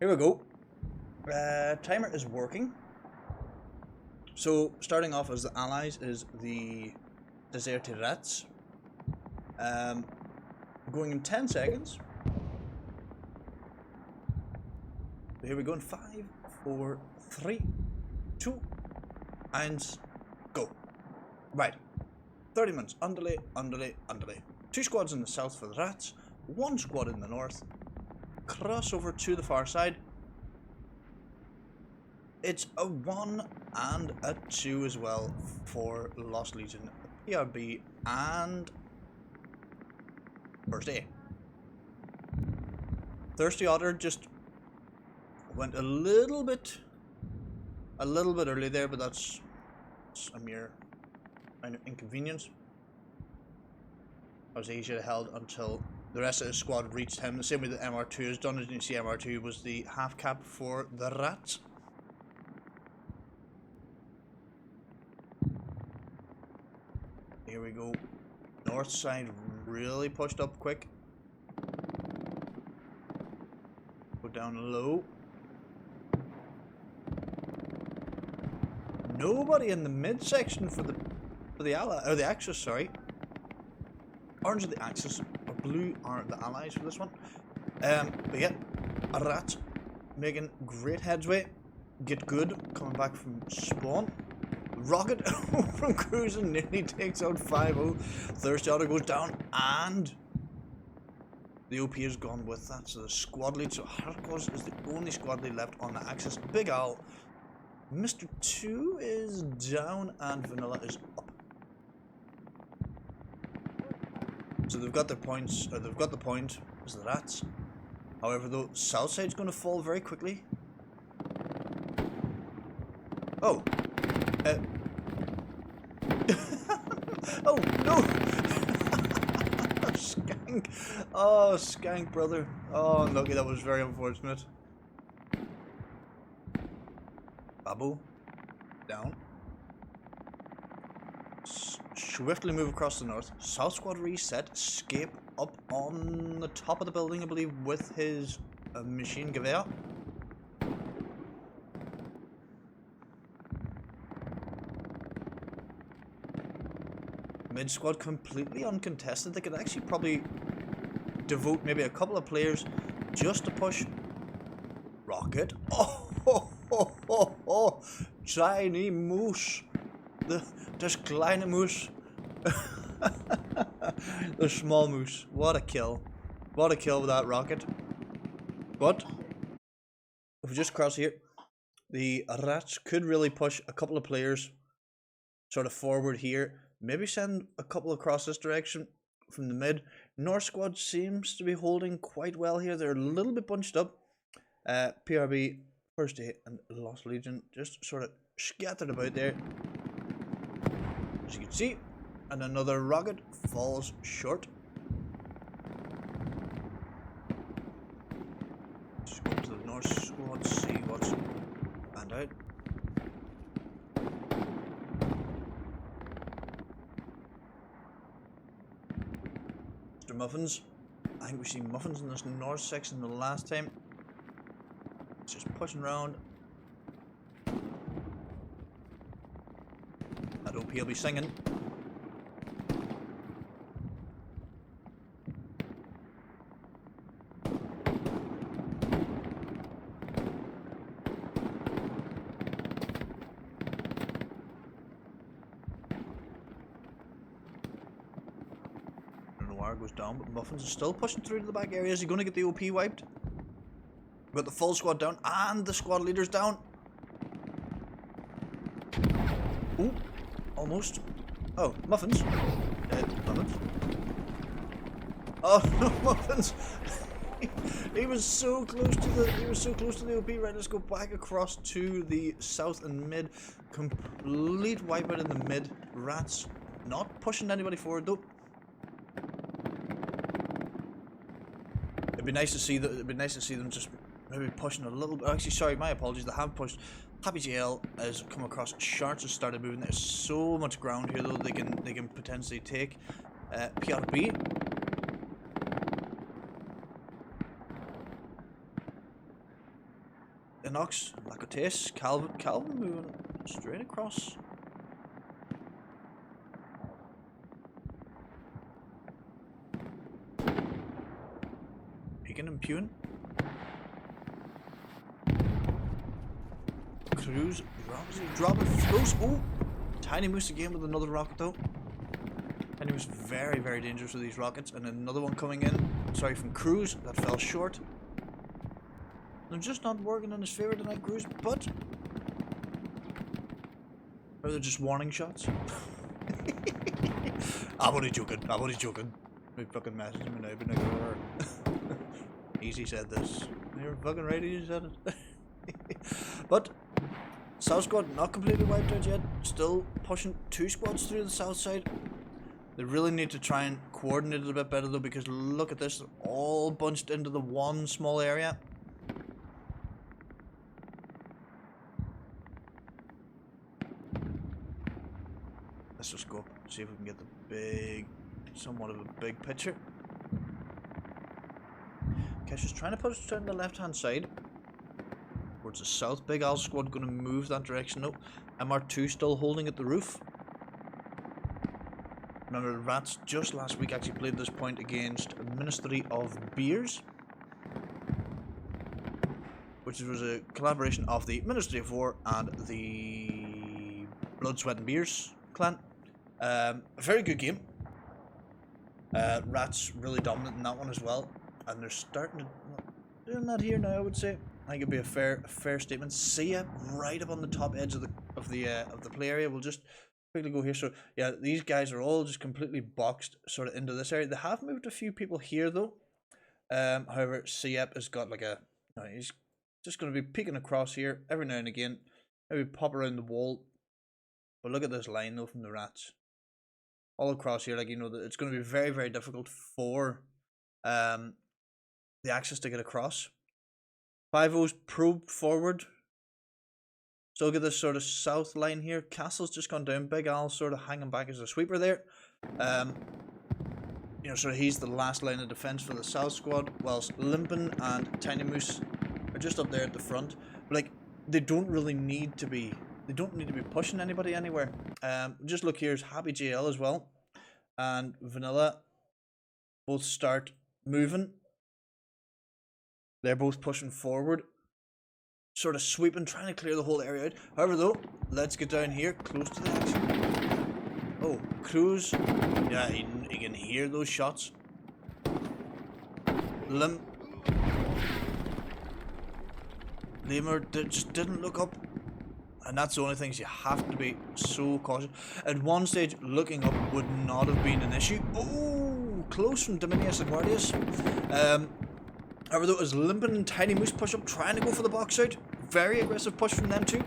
Here we go. Timer is working. So starting off as the allies is the deserted RatZ. Going in 10 seconds. Here we go in 5, 4, 3, 2, and go. Right. 30 minutes. Underlay, underlay, underlay. 2 squads in the south for the RatZ. 1 squad in the north. Cross over to the far side. It's a 1 and a 2 as well for Lost Legion, PRB, and First A. Thirsty Otter just went a little bit early there, but that's a mere kind of inconvenience, as he should have held until the rest of his squad reached him, the same way that MR2 has done. As you can see, MR2 was the half cap for the RatZ. Here we go. North side really pushed up quick. Go down low. Nobody in the midsection for the ally, or the Axis, sorry. Orange are the Axis, or blue are the allies for this one. But yeah, a RatZ making great headway. Get good coming back from spawn. Rocket from cruising nearly takes out 5-0. Thirsty Otter goes down, and the OP is gone with that. So the squad lead, so Hardcore is the only squad lead left on the Axis. Big Owl, Mr. 2 is down, and Vanilla is up. So they've got their points, or they've got the point as the RatZ. However, though, south side's going to fall very quickly. Oh. Oh no! Skank! Oh, Skank, brother. Oh, unlucky, that was very unfortunate. Babu. Down. Swiftly move across the north. South squad reset. Escape up on the top of the building, I believe, with his machine gewehr. Mid squad completely uncontested. They could actually probably devote maybe a couple of players just to push. Rocket. Oh, ho, ho, ho, ho. Tiny moose. Das kleine moose. The small moose. What a kill. What a kill with that rocket. But if we just cross here, the RatZ could really push a couple of players sort of forward here. Maybe send a couple across this direction from the mid. North squad seems to be holding quite well here. They're a little bit bunched up. PRB, First A, and Lost Legion just sort of scattered about there, as you can see. And another rocket falls short. Just go to the North squad, see what's found out. Muffins. I think we've seen Muffins in this north section the last time. It's just pushing around. That OP will be singing. Goes down, but Muffins is still pushing through to the back area. Is he going to get the OP wiped? We've got the full squad down, and the squad leader's down. Oh, almost. Oh, Muffins. Muffins. Oh no, Muffins. He was so close to the OP. Right, let's go back across to the south and mid. Complete wipeout in the mid. RatZ not pushing anybody forward though. It'd be nice to see that. It'd be nice to see them just maybe pushing a little bit. Actually, sorry, my apologies. They have pushed. Happy JL has come across. Sharks has started moving. There's so much ground here though they can potentially take. PRB. Enocos, Logitech, Calvin moving straight across. Peeking and pewing. Cruise, dropping flows. Oh! Tiny Moose again with another rocket though. Tiny Moose very, very dangerous with these rockets. And another one coming in. Sorry, from Cruise. That fell short. They're just not working in his favour tonight, Cruise, but... Or they're just warning shots? I'm only joking, I'm only joking. We fucking message me now, but no. Easy said this. You're fucking right, Easy said it. But South Squad not completely wiped out yet. Still pushing 2 squads through the south side. They really need to try and coordinate it a bit better though, because look at this. They're all bunched into the one small area. Let's just go up, see if we can get the big, somewhat of a big picture. Okay, she's trying to push it down the left hand side. Towards the south. Big Al squad going to move that direction. No, MR2 still holding at the roof. Remember, RatZ just last week actually played this point against Ministry of Beers, which was a collaboration of the Ministry of War and the Blood, Sweat and Beers clan. A very good game. RatZ really dominant in that one as well, and they're starting to doing that here now. I would say. I think it'd be a fair statement. See ya right up on the top edge of the play area. We'll just quickly go here. So yeah, these guys are all just completely boxed sort of into this area. They have moved a few people here though. However, CEP has got like a, he's just going to be peeking across here every now and again. Maybe pop around the wall. But look at this line though from the RatZ. All across here, like it's going to be very, very difficult for the ASUS to get across. 5-0's probe forward. So look at this sort of south line here. Castle's just gone down. Big Al sort of hanging back as a sweeper there. Sort of he's the last line of defense for the south squad, whilst Limpin and Tiny Moose are just up there at the front. But like they don't need to be pushing anybody anywhere. Just look, here's Happy JL as well, and Vanilla both start moving. They're both pushing forward, sort of sweeping, trying to clear the whole area out. However though, let's get down here, close to the action. Oh, Cruz. Yeah, he can hear those shots. Lemur just didn't look up. And that's the only things you have to be so cautious. At one stage, looking up would not have been an issue. Oh, close from Dominius and Guardius. However, though, as Limpin and Tiny Moose push up, trying to go for the box out. Very aggressive push from them too.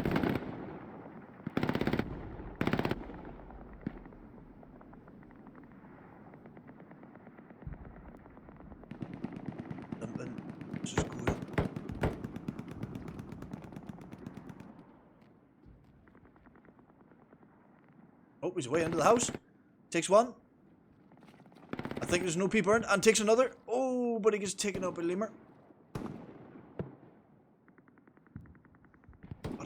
Limpin, just go in. Oh, he's away into the house. Takes one. I think there's no P burn, and takes another. Oh, but he gets taken out by Lemur.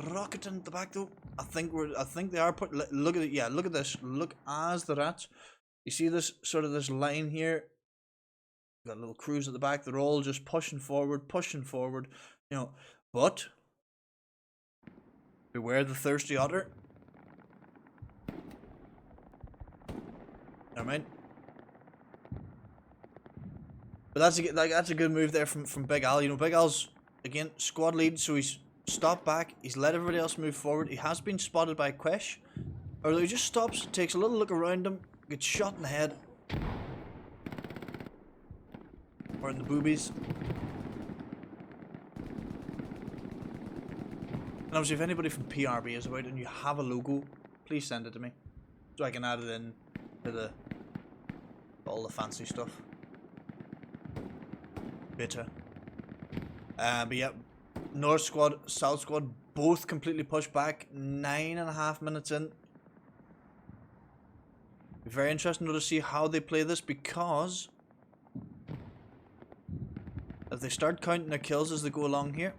Rocket in the back though. I think they are put. Look at it. Yeah, look at this. Look as the RatZ. You see this sort of this line here. Got a little cruise at the back. They're all just pushing forward. But beware the thirsty otter. Never mind. But that's a good move there from Big Al. Big Al's again squad lead, so he's stopped back. He's let everybody else move forward. He has been spotted by Quesh, although he just stops, takes a little look around him, gets shot in the head or in the boobies. And obviously, if anybody from PRB is about and you have a logo, please send it to me so I can add it in to all the fancy stuff. Bitter. But yeah, North squad, South squad, both completely pushed back. 9.5 minutes in. Very interesting to see how they play this, because if they start counting their kills as they go along here,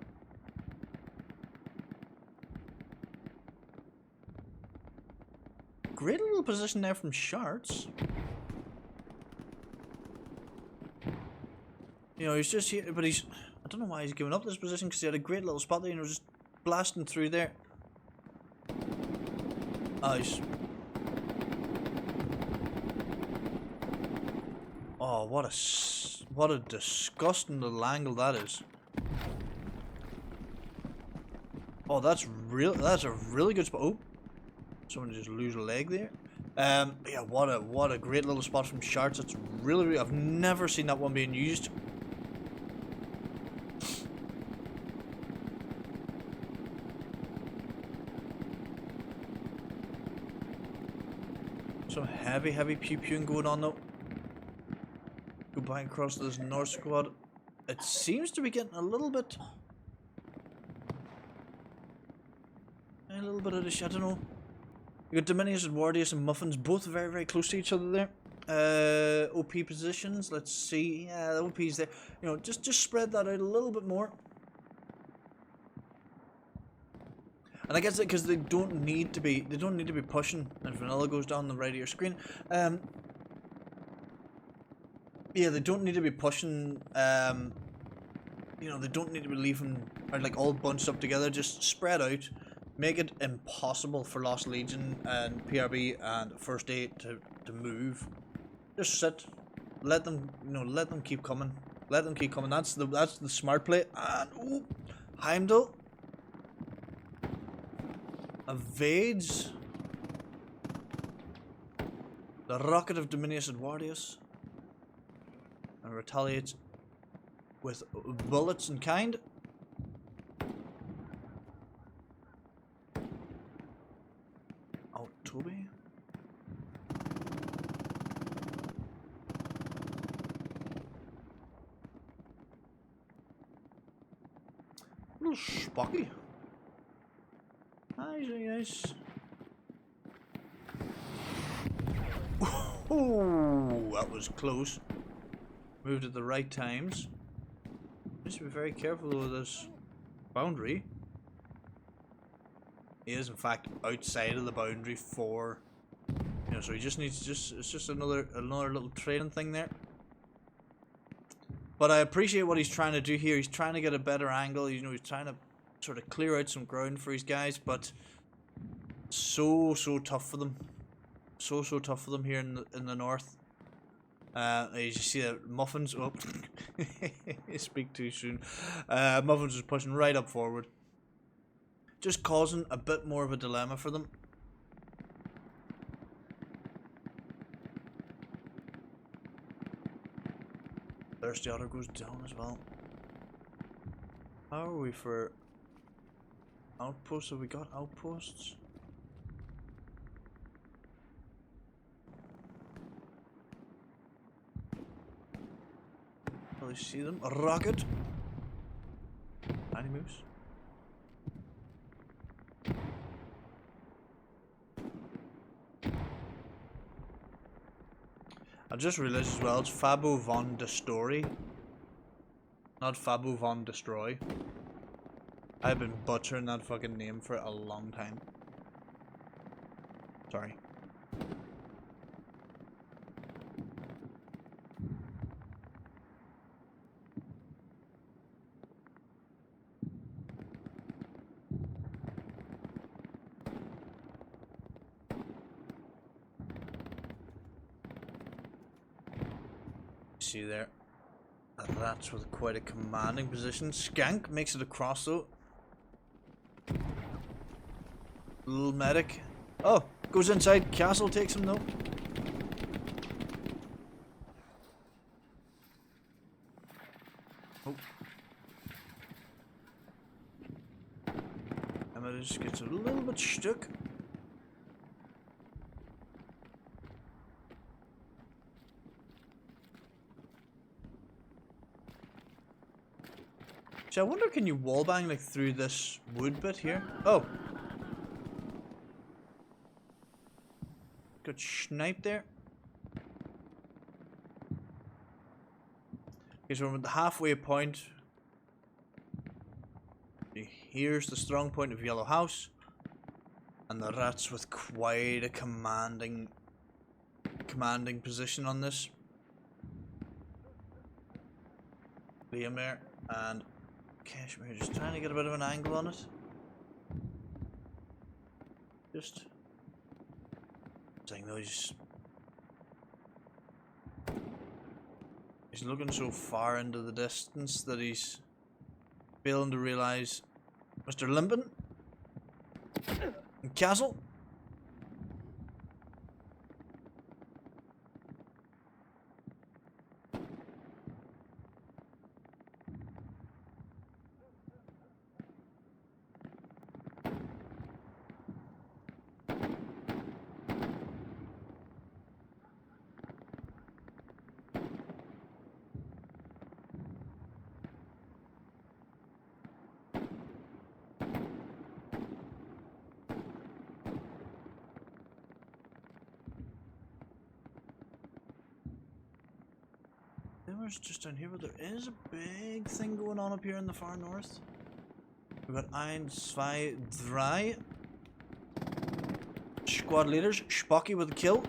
great little position there from Sharts. You know, he's just here, but he's... I don't know why he's giving up this position, because he had a great little spot there, you know, just blasting through there. Oh, he's... Oh, what a disgusting little angle that is. Oh, that's a really good spot. Oh, someone just lose a leg there. Yeah, what a great little spot from Sharts. It's really, I've never seen that one being used. Some heavy pew-pewing going on though. Go back across to this north squad. It seems to be getting a little bit of the shit, I don't know. You got Diminuted Wardius and Muffins, both very close to each other there. OP positions, let's see. Yeah, the OP's there. You know, just spread that out a little bit more. And I guess that because they don't need to be pushing, and vanilla goes down the right of your screen. Yeah, they don't need to be pushing. You know, they don't need to be leaving or like all bunched up together. Just spread out, make it impossible for Lost Legion and PRB and First Aid to move. Just sit, let them, you know, let them keep coming. Let them keep coming. That's the smart play. And ooh, Heimdall evades the rocket of Diminuted Wardius and retaliates with bullets in kind. Oh, Toby. A little Spocky. Nice. Oh, that was close. Moved at the right times. Just be very careful with this boundary. He is in fact outside of the boundary for, you know, so he just needs it's just another little training thing there. But I appreciate what he's trying to do here. He's trying to get a better angle. You know, he's trying to sort of clear out some ground for his guys, but so tough for them. So tough for them here in the north. As you see that Muffins, oh, speak too soon. Muffins is pushing right up forward, just causing a bit more of a dilemma for them. There's the other goes down as well. How are we for outposts? Have we got outposts? I see them. A rocket. Tiny moves. I just realized as well, it's Fabo von Destroy, not Fabo von Destroy. I've been butchering that fucking name for a long time. Sorry. See there, that's with quite a commanding position. Skank makes it across though. Little medic. Oh, goes inside. Castle takes him though. Oh. Emma just gets a little bit stuck. So I wonder, can you wallbang like through this wood bit here? Oh. Got sniped there. Okay, so we're at the halfway point. Here's the strong point of Yellow House. And the RatZ with quite a commanding position on this. Liam there, and Kashmir just trying to get a bit of an angle on it. Just saying, no, he's looking so far into the distance that he's failing to realise Mr. Limpin and Castle. Just down here, but there is a big thing going on up here in the far north. We've got 1, 2, 3 squad leaders. Spocky with a kill.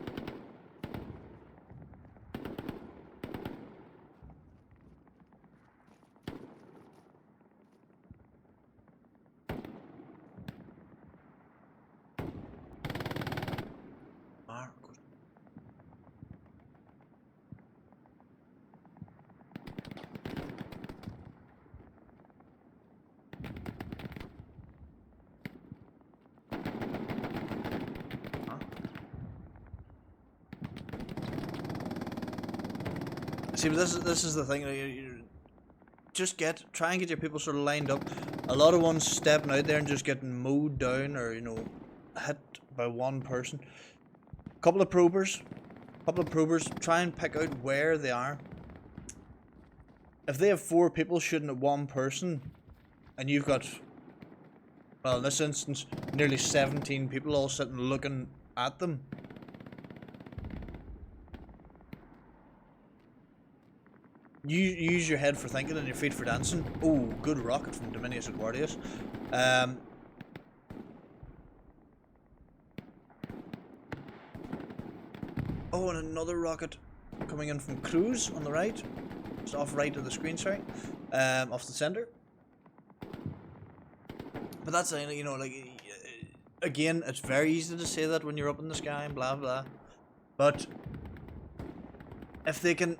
See, but this is the thing. You just try and get your people sort of lined up. A lot of ones stepping out there and just getting mowed down, or hit by one person. Couple of probers. Try and pick out where they are. If they have 4 people shooting at one person, and you've got, well, in this instance, nearly 17 people all sitting looking at them. You use your head for thinking and your feet for dancing. Oh, good rocket from Dominius Eduardius. Oh, and another rocket coming in from Cruz on the right. It's off right of the screen, sorry. Off the center. But that's, like, again, it's very easy to say that when you're up in the sky and blah blah. But if they can...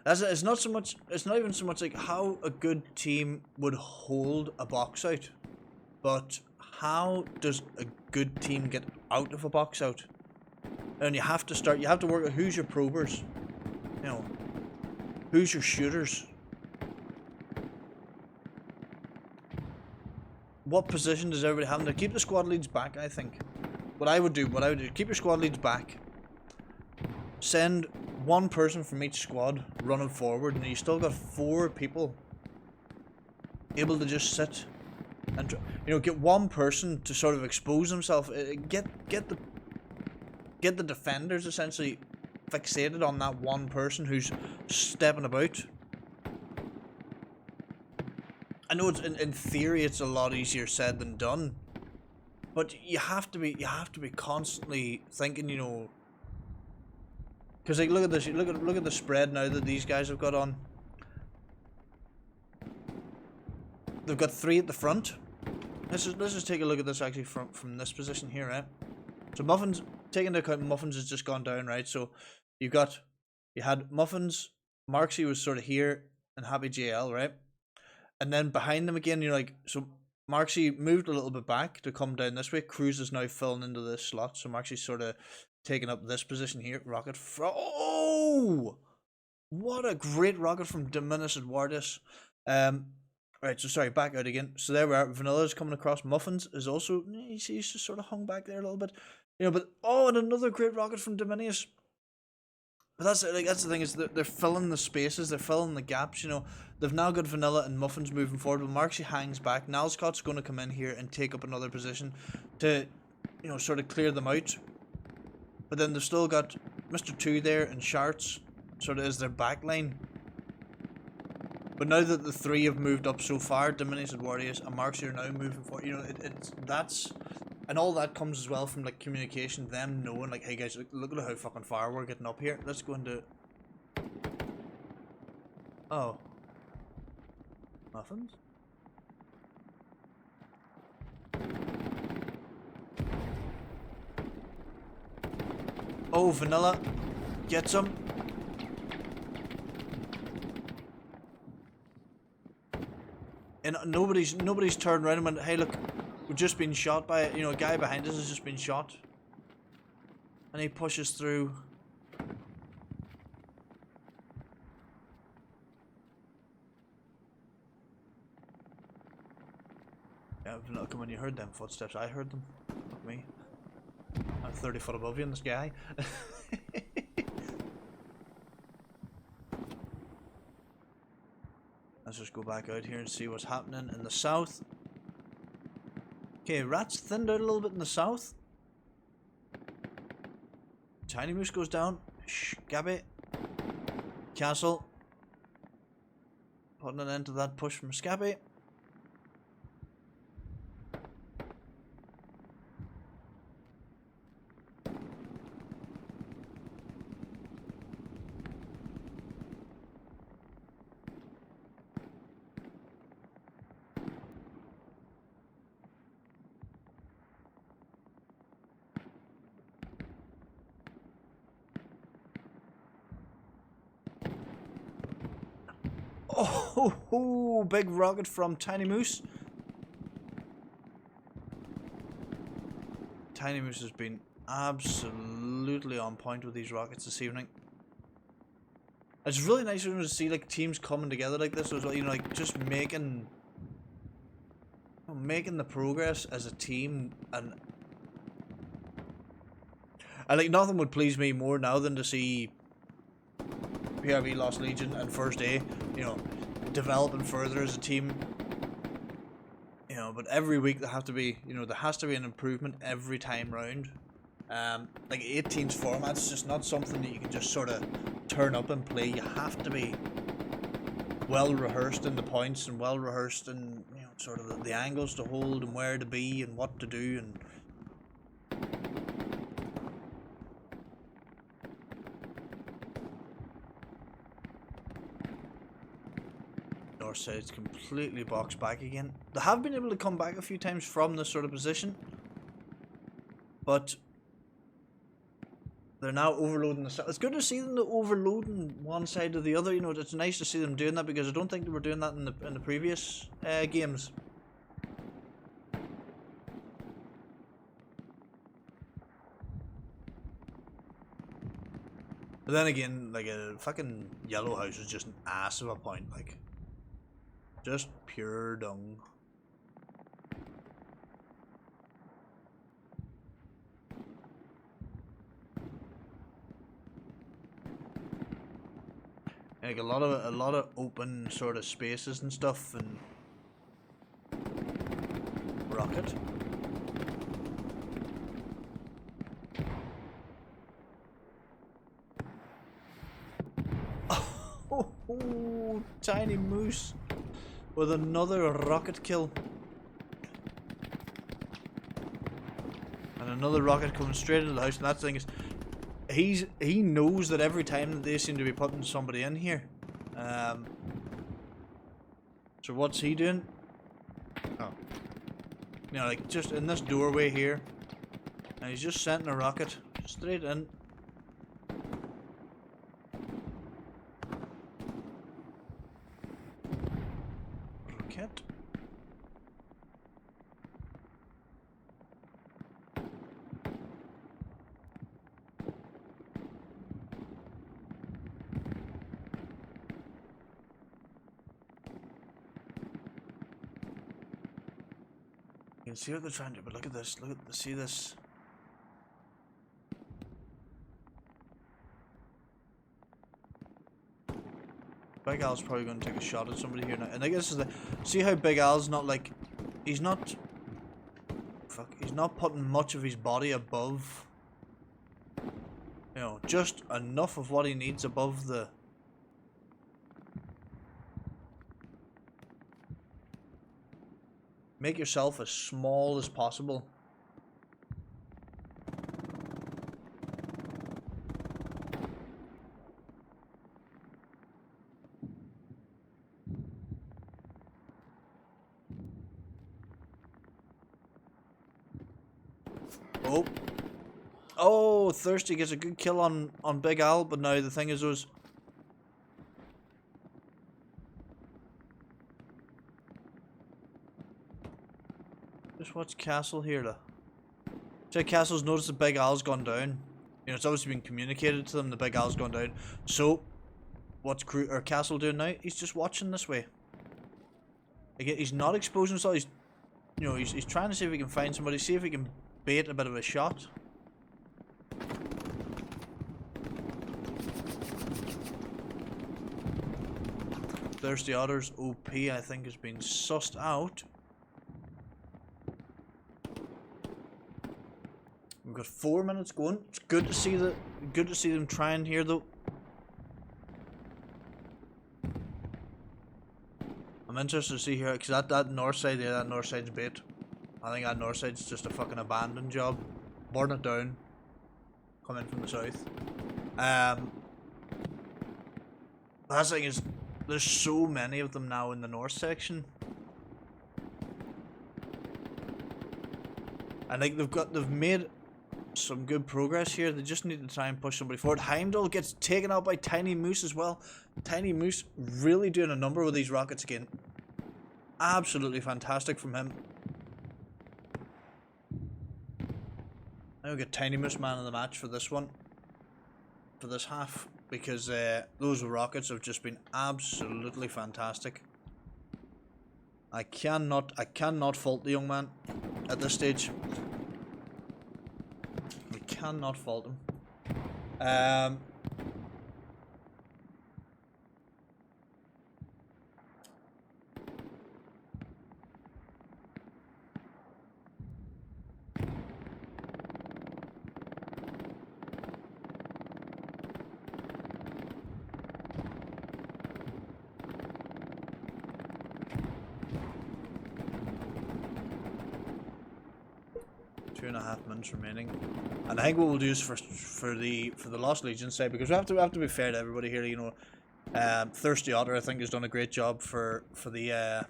It's not even so much like how a good team would hold a box out, but how does a good team get out of a box out? And you have to work out who's your probers, who's your shooters, what position does everybody have? To keep the squad leads back, I think. What I would do, keep your squad leads back, send one person from each squad running forward, and you still got 4 people able to just sit and get one person to sort of expose himself. Get the defenders essentially fixated on that one person who's stepping about. I know in theory it's a lot easier said than done, but you have to be constantly thinking, because like, look at this. Look at the spread now that these guys have got on. They've got 3 at the front. Let's just take a look at this actually from this position here, right? So Muffins, taking into account Muffins has just gone down, right? So you had Muffins, Marksy was sort of here, and Happy JL, right? And then behind them again, so Marksy moved a little bit back to come down this way. Cruz is now filling into this slot, so Marksy's sort of taking up this position here. Rocket oh! What a great rocket from Dominius Eduardius. Right, so sorry, back out again. So there we are. Vanilla's coming across. Muffins is also, he's just sort of hung back there a little bit. But oh, and another great rocket from Dominius. But that's the thing, is they're filling the spaces, they're filling the gaps. They've now got Vanilla and Muffins moving forward. But Marksy hangs back. Nalscott's going to come in here and take up another position to, sort of clear them out. But then they've still got Mr. 2 there and Sharts sort of is their backline. But now that the 3 have moved up so far, Diminished Warriors and Marks are now moving forward. You know, that's, and all that comes as well from like communication, them knowing like, hey guys, look at how fucking far we're getting up here. Let's go into. Oh, muffins. Oh, vanilla, get some. And nobody's turned around and went, hey look, we've just been shot by, you know, a guy behind us has just been shot. And he pushes through. Yeah, look, when you heard them footsteps, I heard them. Not me. I'm 30 foot above you in the sky. Let's just go back out here and see what's happening in the south. Okay, RatZ thinned out a little bit in the south. Tiny Moose goes down. Gabby. Castle. Putting an end to that push from Scabby. Oh, big rocket from Tiny Moose. Tiny Moose has been absolutely on point with these rockets this evening. It's really nice to see like teams coming together like this as well. You know, like just making the progress as a team, and like nothing would please me more now than to see PRB Lost Legion and First A, you know, developing further as a team. You know, but every week there have to be, you know, there has to be an improvement every time round. Like 18's format's just not something that you can just sort of turn up and play. You have to be well rehearsed in the points and well rehearsed in, you know, sort of the angles to hold and where to be and what to do. And north side's completely boxed back again. They have been able to come back a few times from this sort of position, but they're now overloading the south. It's good to see them overloading one side or the other. You know, it's nice to see them doing that, because I don't think they were doing that in the previous games. But then again, like a fucking yellow house is just an ass of a point, like just pure dung. Like a lot of open sort of spaces and stuff, and rocket. Oh, Tiny Moose with another rocket kill. And another rocket coming straight into the house, and that thing is, he knows that every time that they seem to be putting somebody in here. So what's he doing? Oh. You know, like just in this doorway here. And he's just sending a rocket straight in. Rocket. You can see what they're trying to do, but look at this. See this. Big Al's probably going to take a shot at somebody here now. And I guess is the, see how Big Al's not like, he's not putting much of his body above You know, just enough of what he needs above the... Make yourself as small as possible. Oh. Oh, Thirsty gets a good kill on Big Al, but now the thing is those... Just watch Castle here, though. Check Castle's noticed the Big Al's gone down. You know, it's obviously been communicated to them the Big Al's gone down. So, what's Castle doing now? He's just watching this way. Again, he's not exposing himself. He's, you know, he's trying to see if he can find somebody, see if he can bait a bit of a shot. Thirsty Otter's OP, I think, has been sussed out. We've got 4 minutes going. It's good to see them trying here, though. I'm interested to see here because that north side, yeah, that north side's bait. I think that north side's just a fucking abandoned job. Burn it down. Come in from the south. Last thing is, there's so many of them now in the north section. I think they've made some good progress here. They just need to try and push somebody forward. Heimdall gets taken out by Tiny Moose as well. Tiny Moose really doing a number with these rockets again. Absolutely fantastic from him. Now we get Tiny Moose man of the match for this one. For this half. Because those rockets have just been absolutely fantastic. I cannot fault the young man at this stage. We cannot fault him. 2.5 minutes remaining, and I think what we'll do is for the Lost Legion side, because we have to be fair to everybody here. You know, Thirsty Otter I think has done a great job for his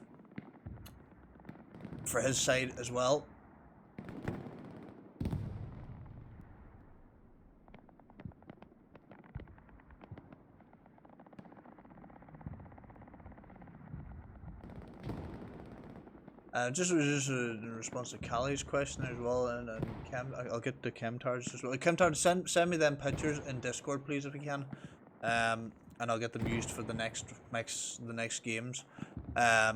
side as well. Just in response to Callie's question as well, and I'll get the chemtards as well. Chemtards, send me them pictures in Discord, please, if you can, and I'll get them used for the next games. I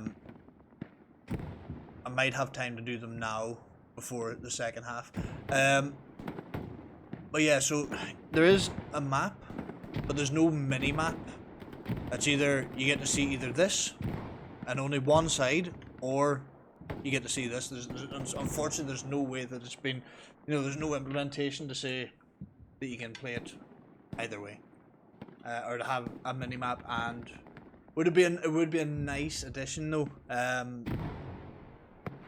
might have time to do them now before the second half. But yeah, so there is a map, but there's no mini map. It's either you get to see either this and only one side, or you get to see this. Unfortunately, there's no way that it's been, you know, there's no implementation to say that you can play it either way, or to have a mini map. And it would be a nice addition though,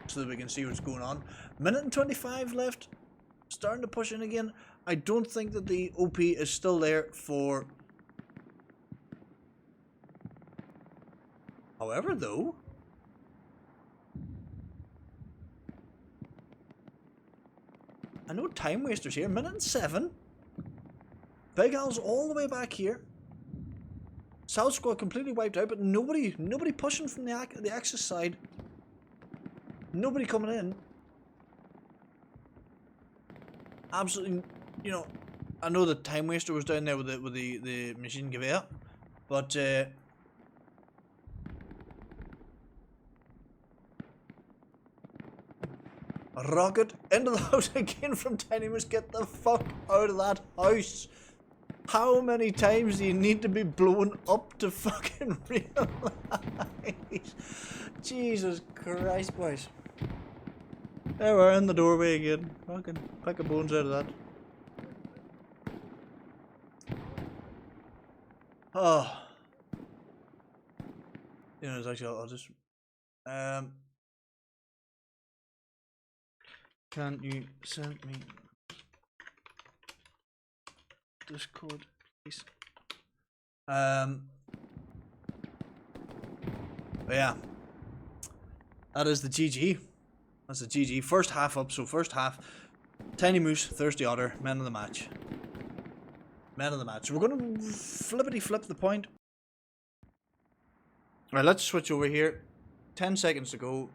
so that we can see what's going on. Minute and 25 left, starting to push in again. I don't think that the OP is still there for. However, though. I know time wasters here. Minute and 7. Big Al's all the way back here. South squad completely wiped out, but nobody pushing from the AXUS side. Nobody coming in. Absolutely, you know. I know the time waster was down there with the machine Gewehr, but rocket into the house again from Tiny Moose. Get the fuck out of that house. How many times do you need to be blown up to fucking realize? Jesus Christ, boys. There we are in the doorway again. Fucking pick a bones out of that. Oh. You know, it's actually, I'll just... Can you send me Discord, please? Yeah. That is the GG. That's the GG. First half up, so first half. Tiny Moose, Thirsty Otter, men of the match. Men of the match. So we're going to flippity flip the point. Right, let's switch over here. 10 seconds to go.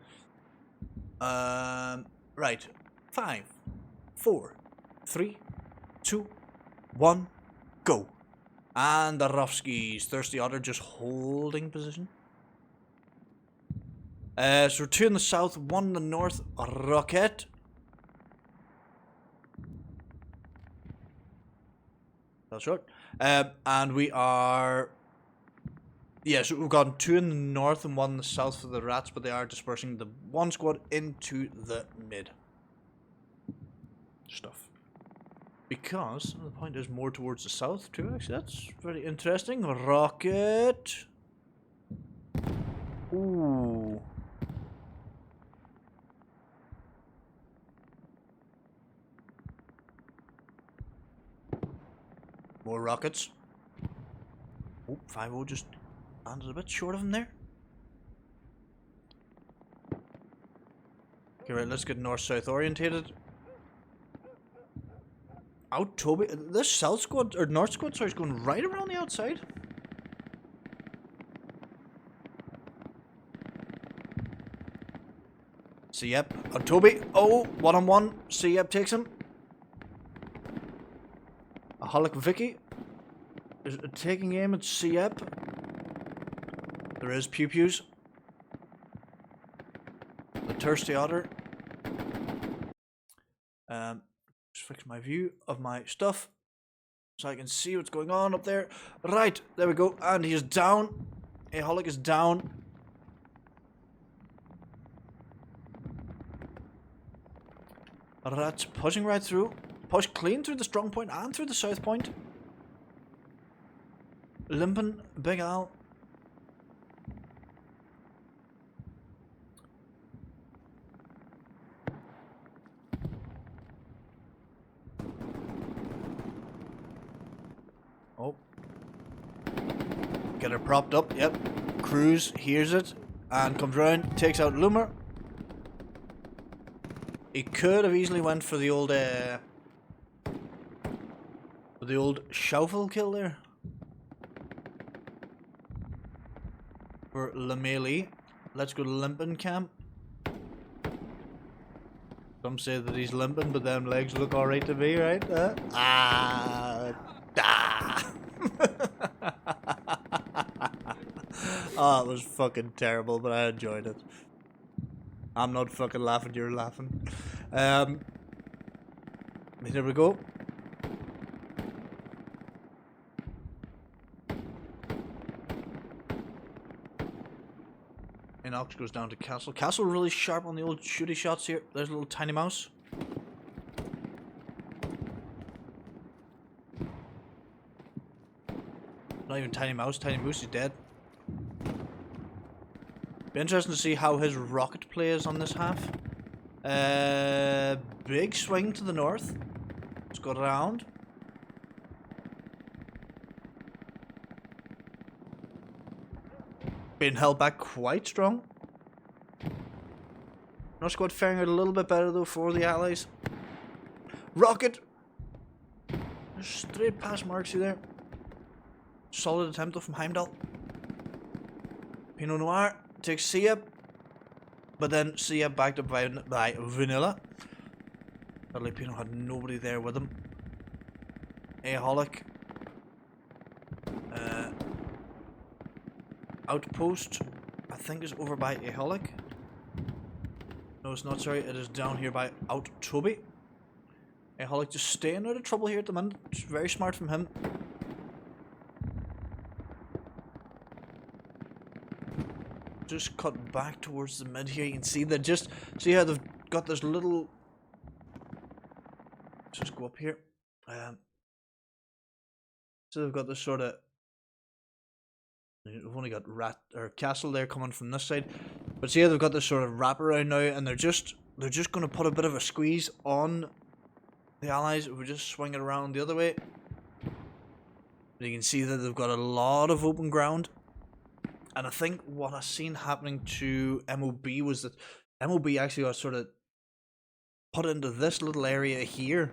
Right. 5, 4, 3, 2, 1, go. And the Rofskis. Thirsty Otter just holding position. So 2 in the south, 1 in the north. Rocket. That's short. And we are... Yeah, so we've got 2 in the north and 1 in the south for the RatZ, but they are dispersing the 1 squad into the mid stuff. Because the point is more towards the south too, actually. That's very interesting. Rocket. Ooh. More rockets. Oh, 5-0 just landed a bit short of him there. Okay, right, let's get north-south orientated. Out Toby. This south squad, or north squad, sorry, is going right around the outside. See, yep. Out Toby. Oh, 1-on-1. See, yep, takes him. A Holic Vicky is taking aim at CEP. There is Pew Pews. The Thirsty Otter. Just fix my view of my stuff so I can see what's going on up there. Right, there we go. And he is down. A Holic is down. RatZ pushing right through. Push clean through the strong point and through the south point. Limping, Big Al. Oh. Get her propped up, yep. Cruz hears it and comes round, takes out Loomer. He could have easily went for the old shuffle kill there. For Lameli. Let's go to limping camp. Some say that he's limping, but them legs look alright to me, right? Oh, it was fucking terrible, but I enjoyed it. I'm not fucking laughing, you're laughing. There we go. Enocos goes down to Castle. Castle really sharp on the old shooty shots here. There's a little tiny mouse. Not even tiny mouse, tiny moose is dead. Be interesting to see how his rocket plays on this half. Big swing to the north. Let's go around. Being held back quite strong. North squad faring out a little bit better though for the allies. Rocket! Straight past Marksy there. Solid attempt though from Heimdall. Pinot Noir takes Sia, but then Sia backed up by Vanilla. Sadly, Pinot had nobody there with him. Aholic. Outpost, I think, is over by Aholic. No, it's not, sorry, it is down here by Out Toby. Aholic just staying out of trouble here at the minute. It's very smart from him. Just cut back towards the mid here. You can see that, just see how they've got this little. Let's just go up here. So they've got this sort of We've only got Castle there coming from this side. But see, they've got this sort of wraparound now, and they're just going to put a bit of a squeeze on the Allies. If we just swing it around the other way, you can see that they've got a lot of open ground. And I think what I've seen happening to MOB was that MOB actually got sort of put into this little area here,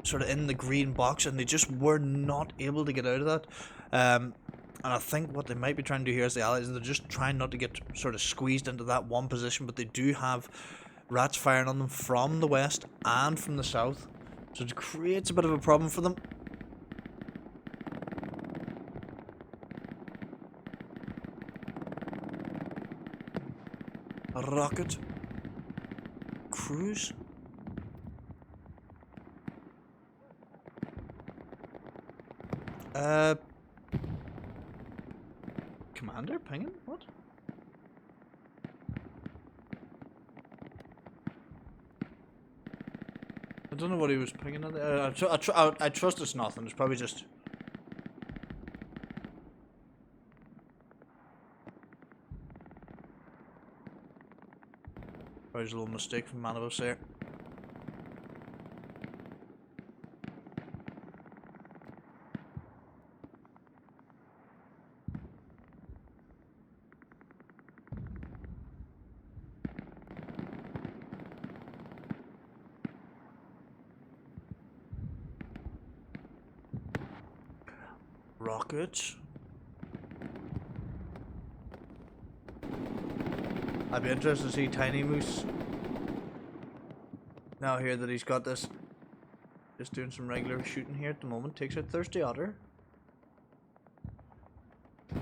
sort of in the green box, and they just were not able to get out of that. And I think what they might be trying to do here is the Allies, they're just trying not to get sort of squeezed into that one position, but they do have RatZ firing on them from the west and from the south, so it creates a bit of a problem for them. A rocket cruise. Commander pinging? What? I don't know what he was pinging at there. I trust it's nothing. It's probably just... Probably just a little mistake from Manavos there. Rockets. I'd be interested to see Tiny Moose now here that he's got this. Just doing some regular shooting here at the moment. Takes out Thirsty Otter. I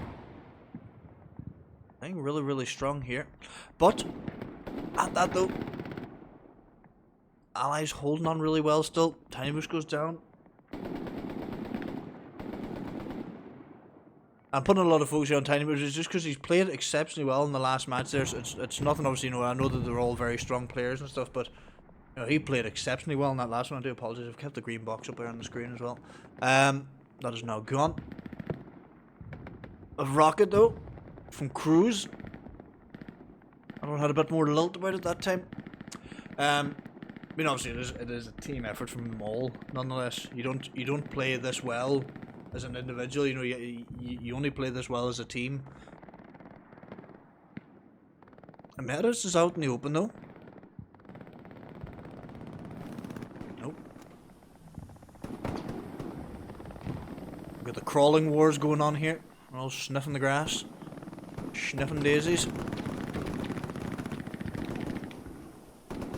think really strong here. But at that though, Allies holding on really well still. Tiny Moose goes down. I'm putting a lot of focus on Tiny Moose just because he's played exceptionally well in the last match there. So it's nothing, obviously, you know, I know that they're all very strong players and stuff, but you know, he played exceptionally well in that last one. I do apologize, I've kept the green box up there on the screen as well. That is now gone. A rocket though, from Cruz. I had a bit more lilt about it that time. I mean, obviously it is a team effort from them all. Nonetheless, you don't play this well as an individual. You know, you only play this well as a team. Emeritus is out in the open though. Nope. We've got the crawling wars going on here. We're all sniffing the grass, sniffing daisies.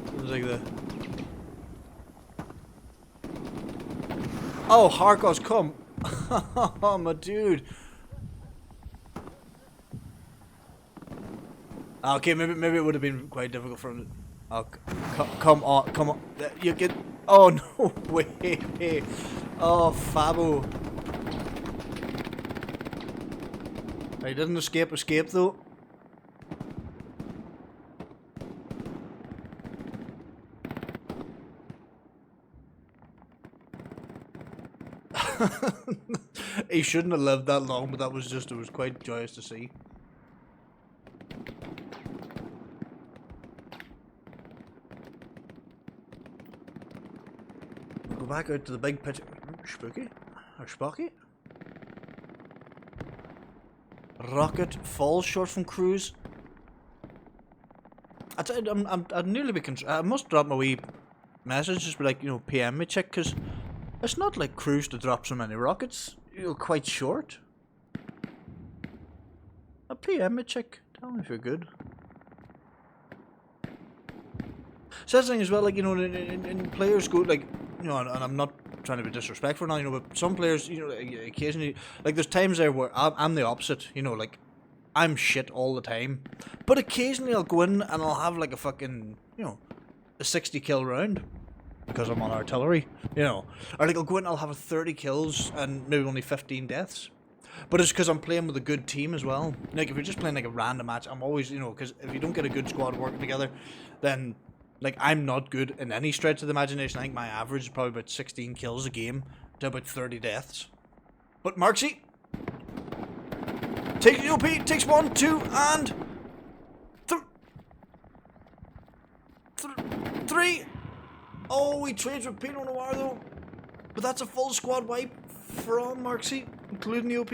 Seems like the... Oh, Harkov's come. Oh, my dude. Okay, maybe it would have been quite difficult for him. Oh, come on. You get... Oh, no way. Oh, Fabo. He didn't escape though. He shouldn't have lived that long, but that was just, it was quite joyous to see. We'll go back out to the big picture. Spooky? Or Spocky? Rocket falls short from Cruz. I'd nearly be I must drop my wee message, just be like, you know, PM me check, because it's not like Cruz to drop so many rockets. You're quite short. A PM me check. Tell me if you're good. So that's the thing as well, like, you know, in players go, like, you know, and I'm not trying to be disrespectful now, you know, but some players, you know, occasionally, like, there's times there where I'm the opposite, you know, like, I'm shit all the time, but occasionally I'll go in and I'll have, like, a fucking, you know, a 60 kill round, because I'm on artillery, you know, or, like, I'll go in and I'll have 30 kills and maybe only 15 deaths, but it's because I'm playing with a good team as well. Like, if you're just playing, like, a random match, I'm always, you know, because if you don't get a good squad working together, then... Like, I'm not good in any stretch of the imagination. I think my average is probably about 16 kills a game to about 30 deaths. But Marksy, Takes the OP, takes 1, 2, and 3. Oh, he trades with Pinot Noir though. But that's a full squad wipe from Marksy, including the OP.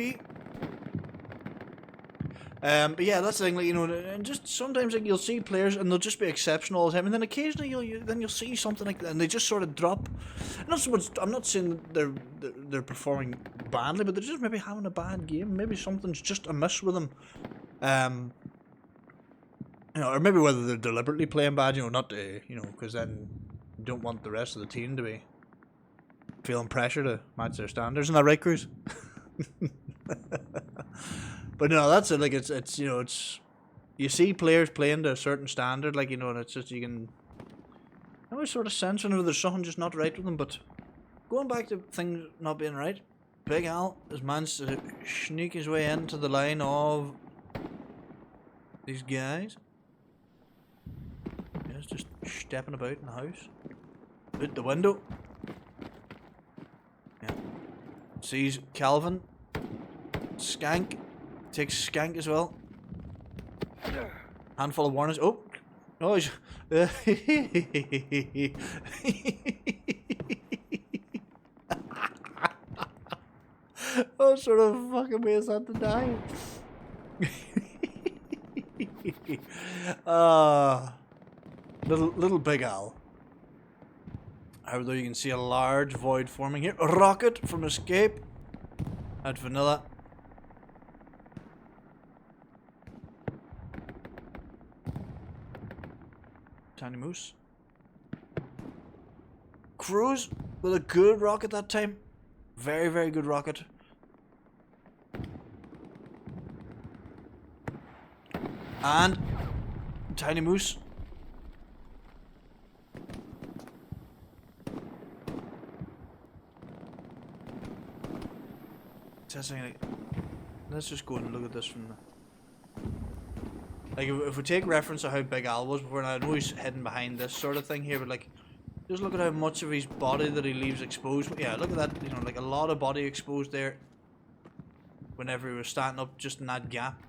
But yeah, that's the thing, like, you know, and just sometimes like you'll see players and they'll just be exceptional all the time, and then occasionally you'll see something like that, and they just sort of drop. Not so much. I'm not saying they're performing badly, but they're just maybe having a bad game. Maybe something's just amiss with them. You know, or maybe whether they're deliberately playing bad. You know, not to, you know, because then you don't want the rest of the team to be feeling pressure to match their standards. Isn't that right, Cruz? But no, that's it. Like it's you know, it's you see players playing to a certain standard, like, you know, and it's just you can always sort of sense whenever there's something just not right with them. But going back to things not being right, Big Al has managed to sneak his way into the line of these guys. He's just stepping about in the house, out the window. Yeah, sees Calvin. Skank. Takes Skank as well. Handful of warnings. Oh! Oh, he's... What sort of fucking way is that to die? Little Big Al. However, you can see a large void forming here. A rocket from Escape at Vanilla. Tiny Moose. Cruz with a good rocket that time. Very, very good rocket. And Tiny Moose. Testing. Let's just go and look at this from the... Like, if we take reference to how big Al was before, and I know he's hidden behind this sort of thing here, but like, just look at how much of his body that he leaves exposed. Yeah, look at that, you know, like a lot of body exposed there whenever he was standing up just in that gap.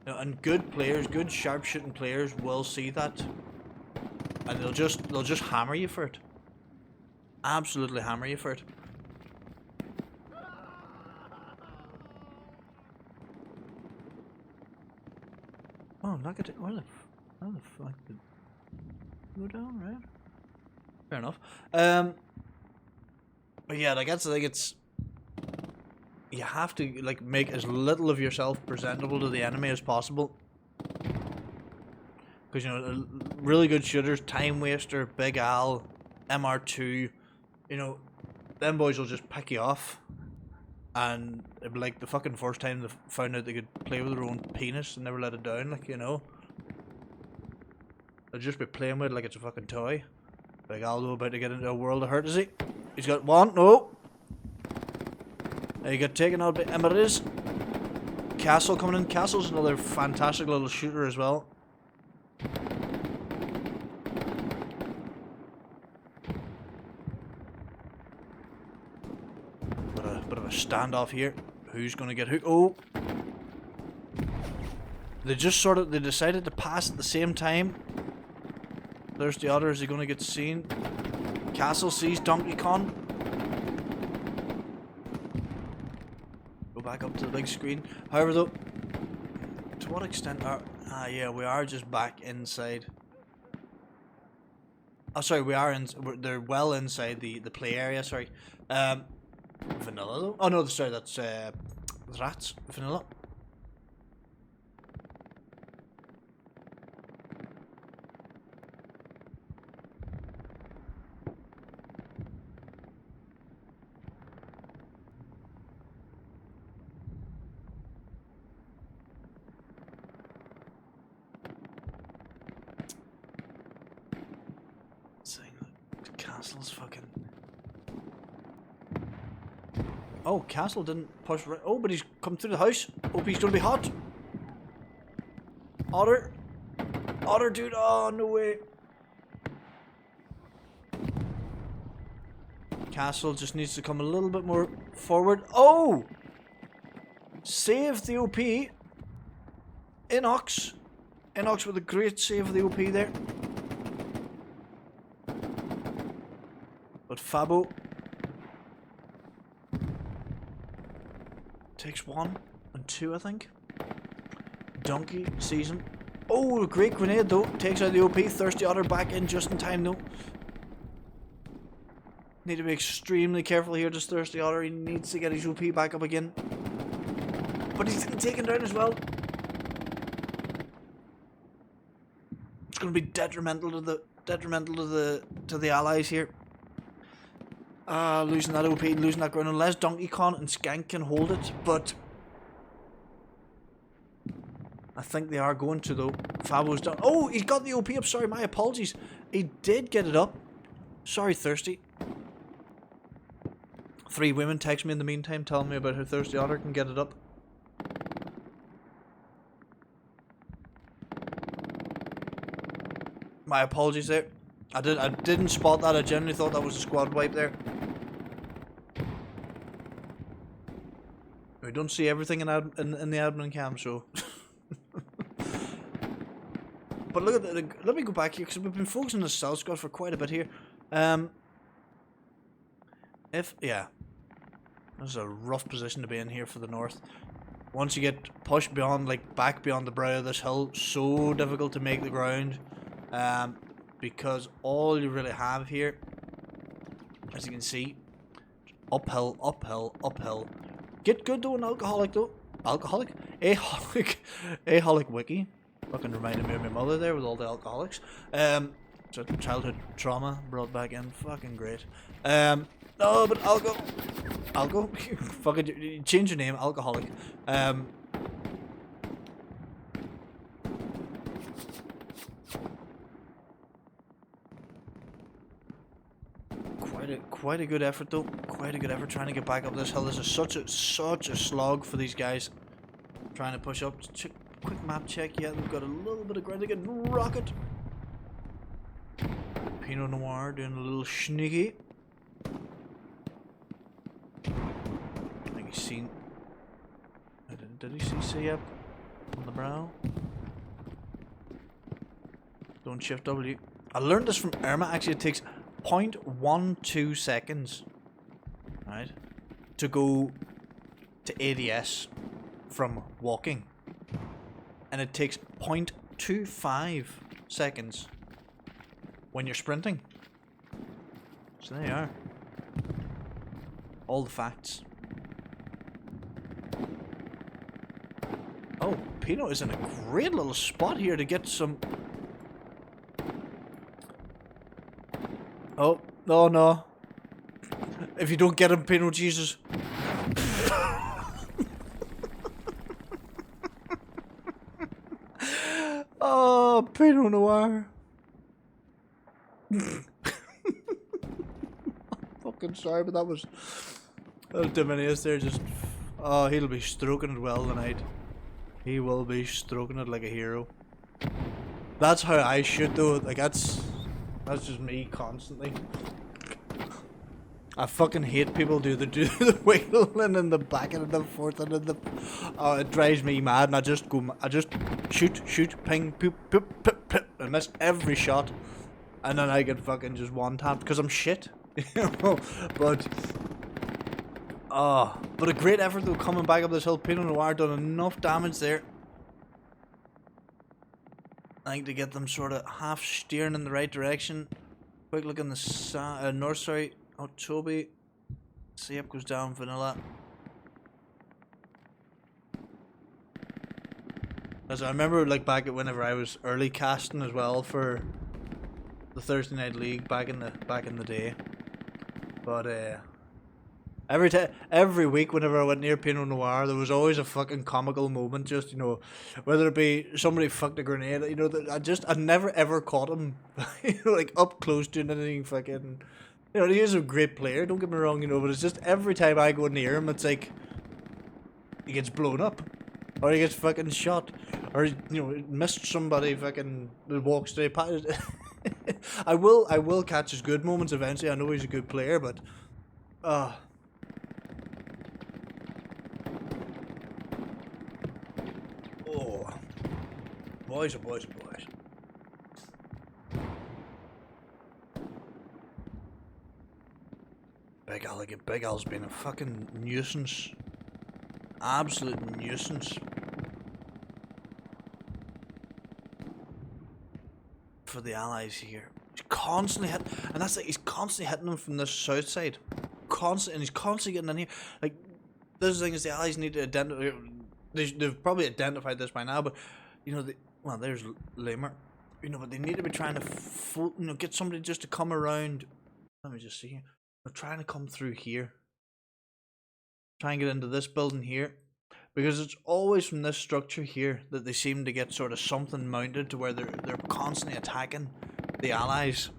You know, and good players, good sharpshooting players will see that, and they'll just hammer you for it. Absolutely hammer you for it. Oh, look at it. How the fuck did it go down, right? Fair enough. But yeah, like, that's the thing, it's... You have to, like, make as little of yourself presentable to the enemy as possible. Because, you know, really good shooters, Time Waster, Big Al, MR2, you know, them boys will just pick you off. And it'd be like the fucking first time they found out they could play with their own penis and never let it down, like, you know. They'll just be playing with it like it's a fucking toy. Big Aldo about to get into a world of hurt, is he? He's got one, no. He got taken out by Emirates. Castle coming in. Castle's another fantastic little shooter as well. Bit of a standoff here. Who's gonna get who? Oh! They just sort of, they decided to pass at the same time. There's the other. Is he gonna get seen? Castle sees Donkey Kong. Go back up to the big screen. However, though, to what extent are... yeah, we are just back inside. Oh, sorry, we are in... They're well inside the play area, sorry. Vanilla, though? Oh, no, sorry, that's RatZ. Vanilla. Castle's fucking... Oh, Castle didn't push right... Oh, but he's come through the house. Hope he's gonna be hot. Otter. Otter, dude. Oh, no way. Castle just needs to come a little bit more forward. Oh! Save the OP. Enox. Enox with a great save of the OP there. But Fabo takes 1 and 2, I think. Donkey sees him. Oh, a great grenade though. Takes out the OP. Thirsty Otter back in just in time though. Need to be extremely careful here, this Thirsty Otter. He needs to get his OP back up again. But he's getting taken down as well. It's going to be detrimental to the allies here. Losing that OP, losing that ground, unless Donkey Kong and Skank can hold it, but I think they are going to though. Fabo's down. Oh, he's got the OP up. Sorry, my apologies. He did get it up. Sorry, Thirsty. 3 women text me in the meantime telling me about how Thirsty Otter can get it up. My apologies there. I didn't spot that. I genuinely thought that was a squad wipe there. We don't see everything in the admin cam, so. But look at the, let me go back here because we've been focusing on the south squad for quite a bit here. Yeah, this is a rough position to be in here for the north. Once you get pushed beyond, like back beyond the brow of this hill, so difficult to make the ground. Because all you really have here, as you can see, uphill, uphill, uphill. Get good though, an alcoholic though. Alcoholic? Aholic wiki. Fucking reminded me of my mother there with all the alcoholics. So childhood trauma brought back in. Fucking great. No, but Alco? Fucking change your name, alcoholic. Quite a good effort though. Quite a good effort trying to get back up this hill. This is such a slog for these guys. Trying to push up. Quick map check. Yeah, they've got a little bit of ground. They get rocket. Pinot Noir doing a little sneaky. I think he's seen. Did he see C up on the brow? Don't shift W. I learned this from Irma. Actually, it takes 0.12 seconds, right, to go to ADS from walking, and it takes 0.25 seconds when you're sprinting. So there you are. All the facts. Oh, Pino is in a great little spot here to get some. Oh, no, no. If you don't get him, Pino, Jesus. Oh, Pinot Noir. Fucking sorry, but that was Dominius there just. Oh, he'll be stroking it well tonight. He will be stroking it like a hero. That's how I shoot though. Like that's just me constantly. I fucking hate people do the wiggling in the back and in the forth and in the. Oh, it drives me mad, and I just shoot, ping, poop, poop, poop, poop, and miss every shot, and then I get fucking just one tapped because I'm shit, you know. But a great effort though coming back up this hill. Pinot Noir done enough damage there. I think to get them sort of half steering in the right direction. Quick look in the north, sorry. Oh, Toby. See up goes down, Vanilla. As I remember, like back at whenever I was early casting as well for the Thursday Night League back in the day. But every week whenever I went near Pinot Noir, there was always a fucking comical moment. Just, you know, whether it be somebody fucked a grenade, you know, I never ever caught him, you know, like up close doing anything fucking. You know, he is a great player, don't get me wrong, you know, but it's just every time I go near him, it's like he gets blown up, or he gets fucking shot, or, you know, missed somebody fucking walks straight past. I will catch his good moments eventually. I know he's a good player, but oh, Boys, oh boys, oh boys. Big Al's been a fucking nuisance. Absolute nuisance. For the allies here. He's constantly hitting, and that's like, he's constantly hitting them from the south side. And he's constantly getting in here. Like, this is the thing is the allies need to identify, they've probably identified this by now, but, you know, well, there's Lamer. You know, but they need to be trying to, get somebody just to come around. Let me just see here. They're trying to come through here. Try and get into this building here. Because it's always from this structure here that they seem to get sort of something mounted to where they're constantly attacking the allies.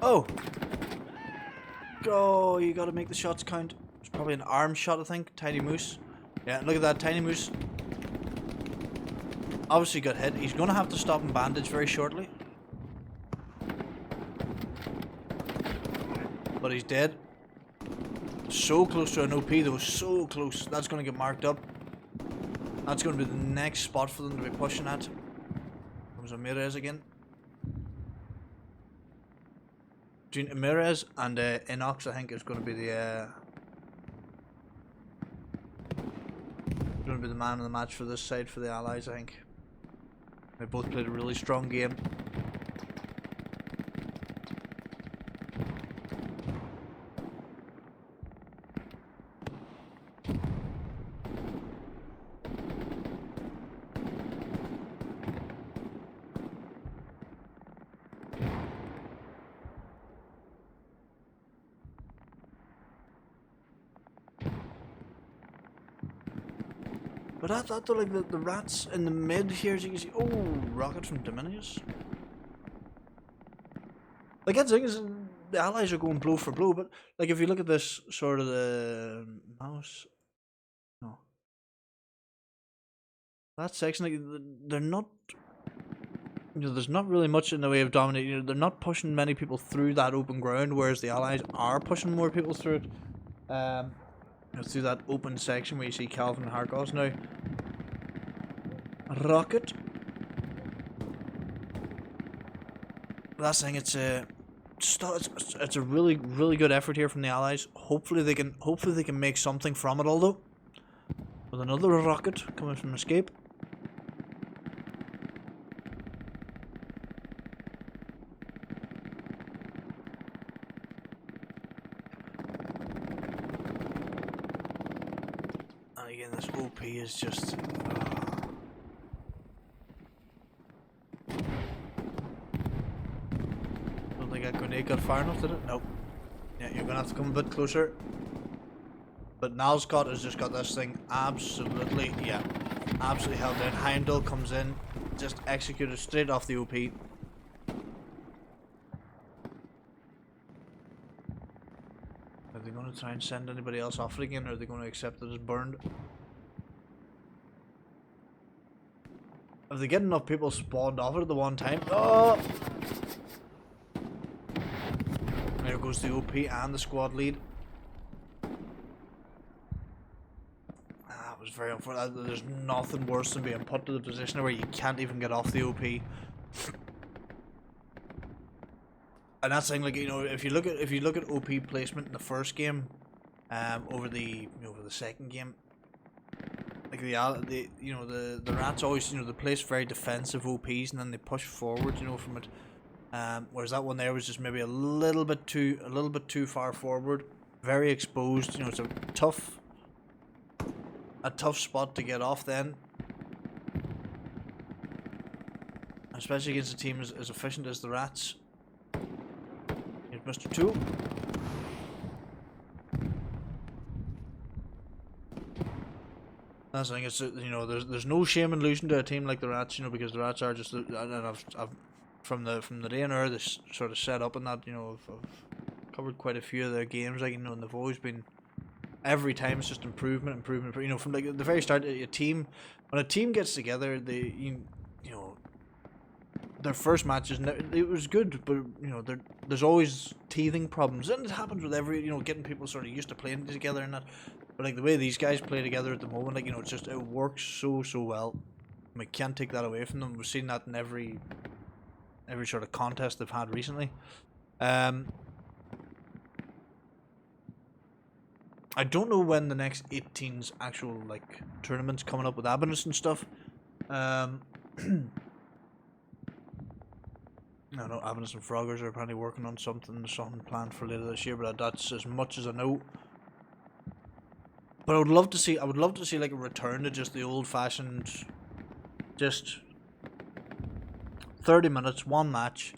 Oh! Oh, you gotta make the shots count. It's probably an arm shot, I think. Tiny Moose. Yeah, look at that, Tiny Moose. Obviously got hit. He's gonna have to stop and bandage very shortly. But he's dead. So close to an OP though, so close. That's going to get marked up. That's going to be the next spot for them to be pushing at. Comes Amirez again. Between Amirez and Enocos, I think is going to be the man of the match for this side for the allies. I think they both played a really strong game. But I thought like the RatZ in the mid here, as you can see. Oh, rocket from Dominius. Like that's the thing is, the allies are going blow for blow. But like if you look at this sort of the mouse, no, that section, like they're not. You know, there's not really much in the way of dominating. You know, they're not pushing many people through that open ground, whereas the allies are pushing more people through it. Through that open section where you see Calvin and Harkos now. Rocket. Last thing, it's a really good effort here from the allies. Hopefully they can make something from it. Although, with another rocket coming from escape. Again, this OP is just. Don't think that grenade got far enough, did it? Nope. Yeah, you're gonna have to come a bit closer. But Nalscott has just got this thing absolutely, absolutely held down. Heimdall comes in, just executed straight off the OP. Are they going to try and send anybody else off it again, or are they going to accept it as burned? If they get enough people spawned off it at the one time. Oh! There goes the OP and the squad lead. That was very unfortunate. There's nothing worse than being put to the position where you can't even get off the OP. And that's the thing, like, you know, if you look at OP placement in the first game, over the second game, like the RatZ always, you know, they place very defensive OPs and then they push forward, you know, from it. Whereas that one there was just maybe a little bit too far forward, very exposed. You know, it's a tough spot to get off then, especially against a team as efficient as the RatZ. Here's Mr. 2. That's the thing. It's, you know, there's no shame in losing to a team like the RatZ, you know, because the RatZ are just, and I've from the day and hour this sort of set up and that, you know, I've covered quite a few of their games, like, you know, and they've always been, every time it's just improvement, you know, from like the very start. When a team gets together, you know, their first matches, it was good, but you know, there's always teething problems, and it happens with every, you know, getting people sort of used to playing together and that. But like the way these guys play together at the moment, like, you know, it works so well. We can't take that away from them. We've seen that in every sort of contest they've had recently. I don't know when the next 18's actual like tournaments coming up with ASUS and stuff. I know ASUS and Froggers are apparently working on something planned for later this year, but that's as much as I know. But I would love to see like a return to just the old-fashioned, just 30 minutes, one match,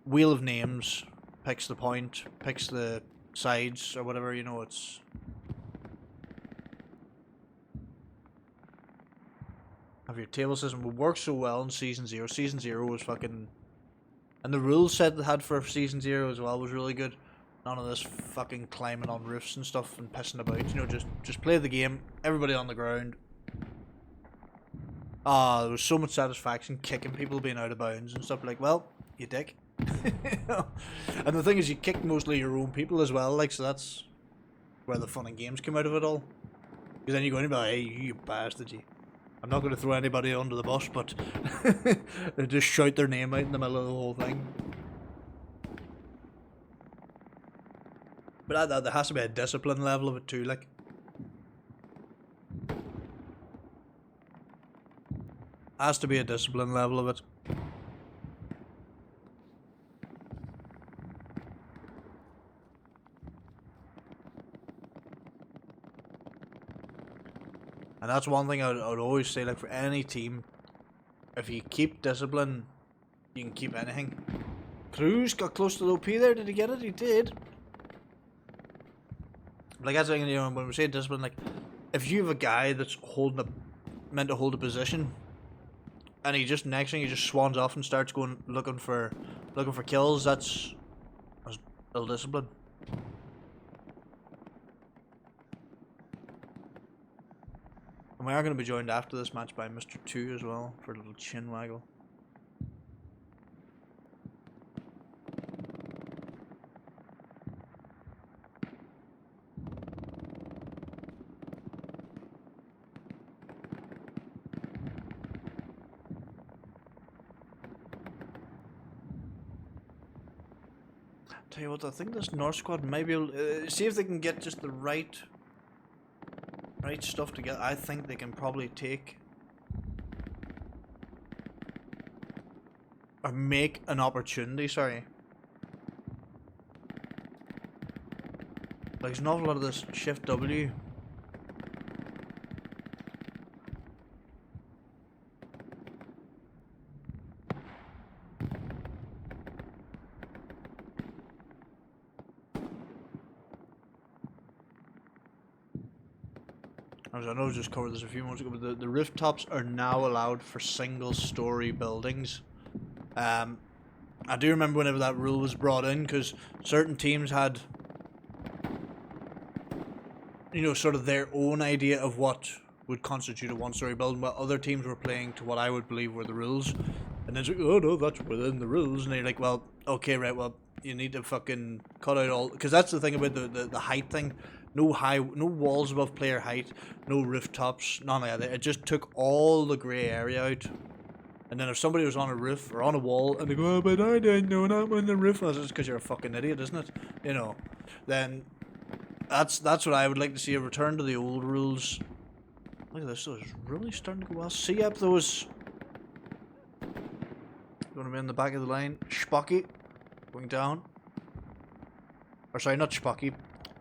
wheel of names, picks the point, picks the sides or whatever, you know, it's... Have your table system would work so well in Season 0. Season 0 was fucking... And the rule set they had for Season 0 as well was really good. None of this fucking climbing on roofs and stuff and pissing about, you know, just play the game, everybody on the ground. There was so much satisfaction kicking people being out of bounds and stuff, like, well, you dick. And the thing is, you kick mostly your own people as well, like, so that's where the fun and games come out of it all. Because then you go in and be like, hey, you bastard, you. I'm not going to throw anybody under the bus, but just shout their name out in the middle of the whole thing. But there has to be a discipline level of it too, like. Has to be a discipline level of it. And that's one thing I would always say, like, for any team, if you keep discipline, you can keep anything. Cruz got close to the OP there, did he get it? He did. Like, that's the thing, you know, when we say discipline, like, if you have a guy that's meant to hold a position, and he just, next thing, he just swans off and starts going, looking for kills, that's ill discipline. And we are going to be joined after this match by Mr. 2 as well, for a little chin waggle. Tell you what, I think this North squad might be able to, see if they can get just the right stuff together. I think they can probably take or make an opportunity, sorry. Like, there's an awful lot of this Shift W. I know I just covered this a few months ago, but the rooftops are now allowed for single-story buildings. I do remember whenever that rule was brought in, because certain teams had, you know, sort of their own idea of what would constitute a one-story building, while other teams were playing to what I would believe were the rules. And then it's like, oh no, that's within the rules. And you're like, well, okay, right, well, you need to fucking cut out all... Because that's the thing about the height thing. No walls above player height, no rooftops, none of that. It just took all the grey area out. And then if somebody was on a roof or on a wall and they go, oh, but I didn't know I'm on the roof, that's just because you're a fucking idiot, isn't it? You know, then that's what I would like to see, a return to the old rules. Look at this, so it's really starting to go well. See up those. Going to be in the back of the line. Spocky going down. Or sorry, not Spocky.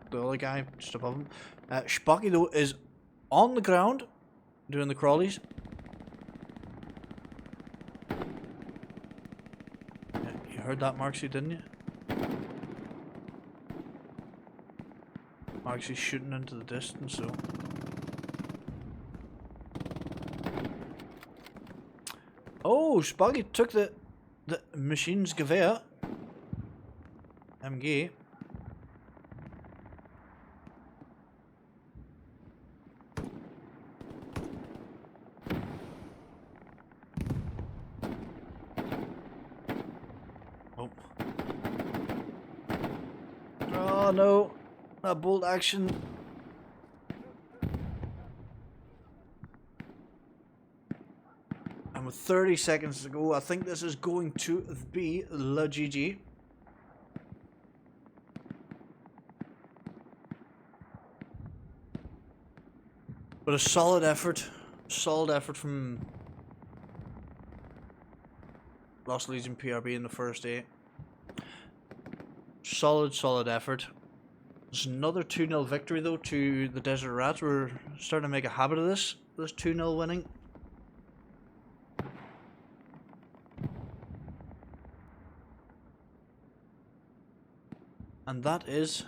The other guy just above him. Spocky though is on the ground doing the crawlies. Yeah, you heard that, Marksy, didn't you? Marksy's shooting into the distance, so. Oh, Spocky took the machine's Gewehr. MG. Oh no, that bolt action. And with 30 seconds to go, I think this is going to be the GG. But a solid effort from Lost Legion PRB in the first 8. Solid effort. There's another 2-0 victory though to the Desert Rats. We're starting to make a habit of this 2-0 winning. And that is